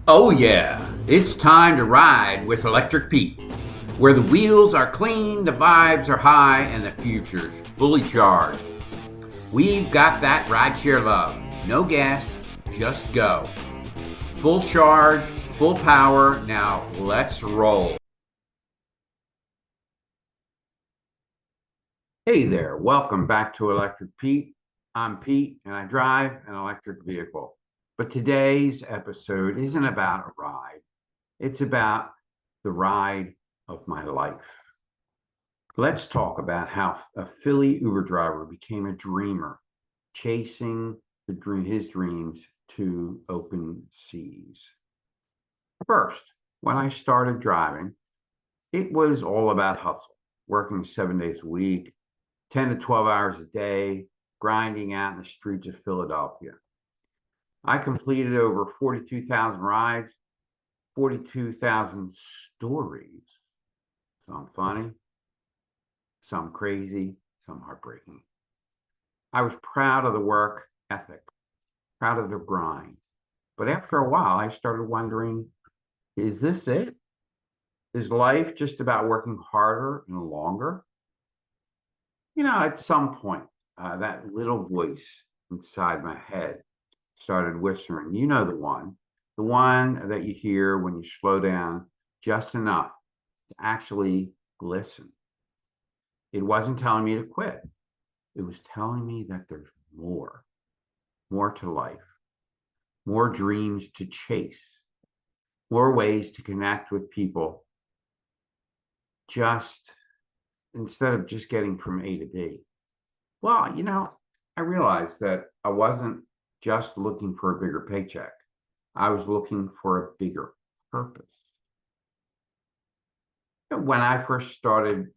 Oh, yeah, it's time to ride with Electric Pete, where the wheels are clean, the vibes are high, and the future's fully charged. We've got that rideshare love. No gas, just go. Full charge, full power. Now let's roll. Hey there, welcome back to Electric Pete. I'm Pete and I drive an electric vehicle. But today's episode isn't about a ride, it's about the ride of my life. Let's talk about how a Philly Uber driver became a dreamer, chasing his dreams to open seas. First, when I started driving, it was all about hustle, working 7 days a week, 10 to 12 hours a day, grinding out in the streets of Philadelphia. I completed over 42,000 rides, 42,000 stories. Some funny, some crazy, some heartbreaking. I was proud of the work ethic, proud of the grind. But after a while, I started wondering, is this it? Is life just about working harder and longer? At some point, that little voice inside my head started whispering, the one that you hear when you slow down just enough to actually listen. It wasn't telling me to quit. It was telling me that there's more to life, more dreams to chase, more ways to connect with people, just instead of just getting from A to B. Well, I realized that I wasn't just looking for a bigger paycheck. I was looking for a bigger purpose. When I first started,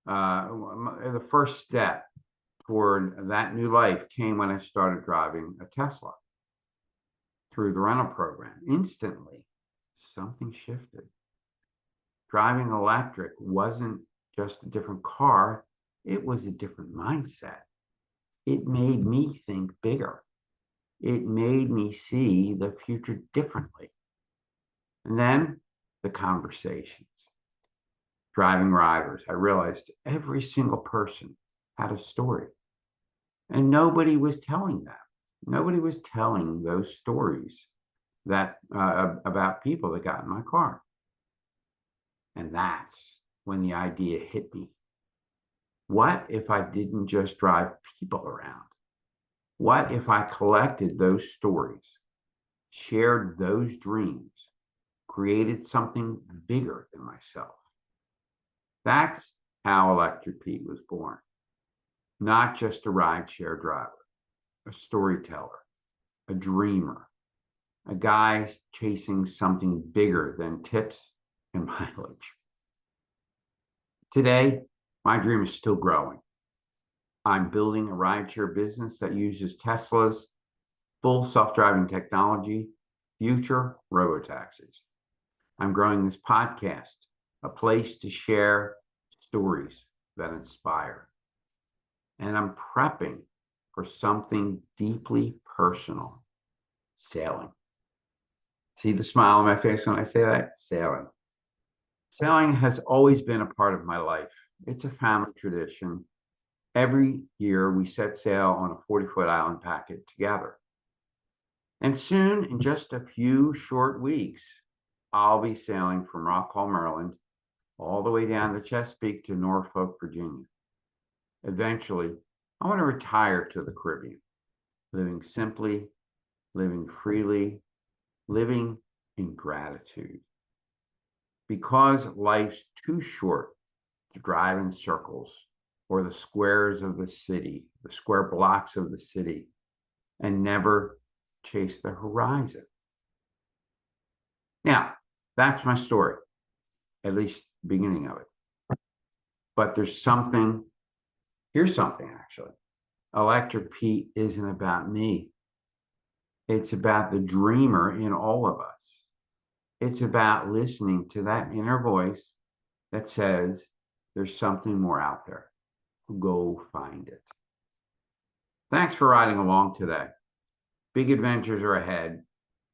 the first step toward that new life came when I started driving a Tesla through the rental program. Instantly, something shifted. Driving electric wasn't just a different car, it was a different mindset. It made me think bigger. It made me see the future differently. And then the conversations. Driving riders, I realized every single person had a story. And nobody was telling them. Nobody was telling those stories that about people that got in my car. And that's when the idea hit me. What if I didn't just drive people around? What if I collected those stories, shared those dreams, created something bigger than myself? That's how Electric Pete was born. Not just a rideshare driver, a storyteller, a dreamer, a guy chasing something bigger than tips and mileage. Today, my dream is still growing. I'm building a rideshare business that uses Tesla's full self-driving technology, future robotaxis. I'm growing this podcast, a place to share stories that inspire. And I'm prepping for something deeply personal, sailing. See the smile on my face when I say that? Sailing. Sailing has always been a part of my life. It's a family tradition. Every year we set sail on a 40-foot island packet together. And soon, in just a few short weeks, I'll be sailing from Rockall, Maryland, all the way down to Chesapeake to Norfolk, Virginia. Eventually, I want to retire to the Caribbean, living simply, living freely, living in gratitude. Because life's too short to drive in circles or the squares of the city, the square blocks of the city, and never chase the horizon. Now, that's my story, at least the beginning of it. But here's something actually. Electric Pete isn't about me. It's about the dreamer in all of us. It's about listening to that inner voice that says there's something more out there. Go find it. Thanks for riding along today. Big adventures are ahead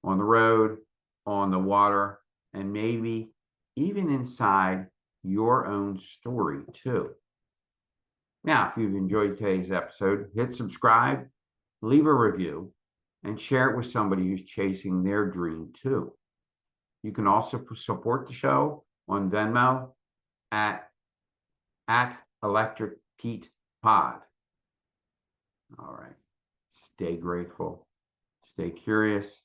on the road, on the water, and maybe even inside your own story too. Now, if you've enjoyed today's episode, hit subscribe, leave a review, and share it with somebody who's chasing their dream too. You can also support the show on Venmo at Electric Pete Pod. All right. Stay grateful, stay curious,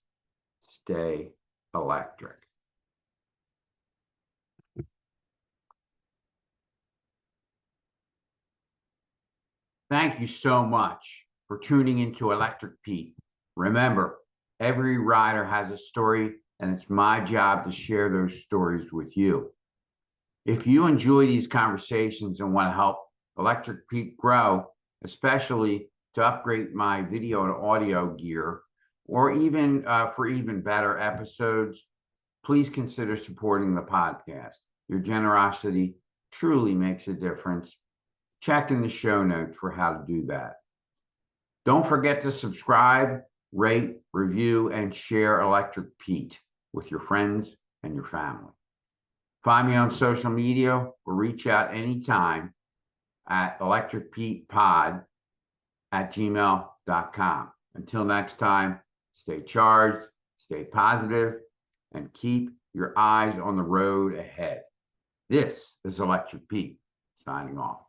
stay electric. Thank you so much for tuning into Electric Pete. Remember, every rider has a story, and it's my job to share those stories with you. If you enjoy these conversations and want to help Electric Pete grow, especially to upgrade my video and audio gear, or even for even better episodes, please consider supporting the podcast. Your generosity truly makes a difference. Check in the show notes for how to do that. Don't forget to subscribe, rate, review, and share Electric Pete with your friends and your family. Find me on social media or reach out anytime at electricpetepod@gmail.com. Until next time, stay charged, stay positive, and keep your eyes on the road ahead. This is Electric Pete, signing off.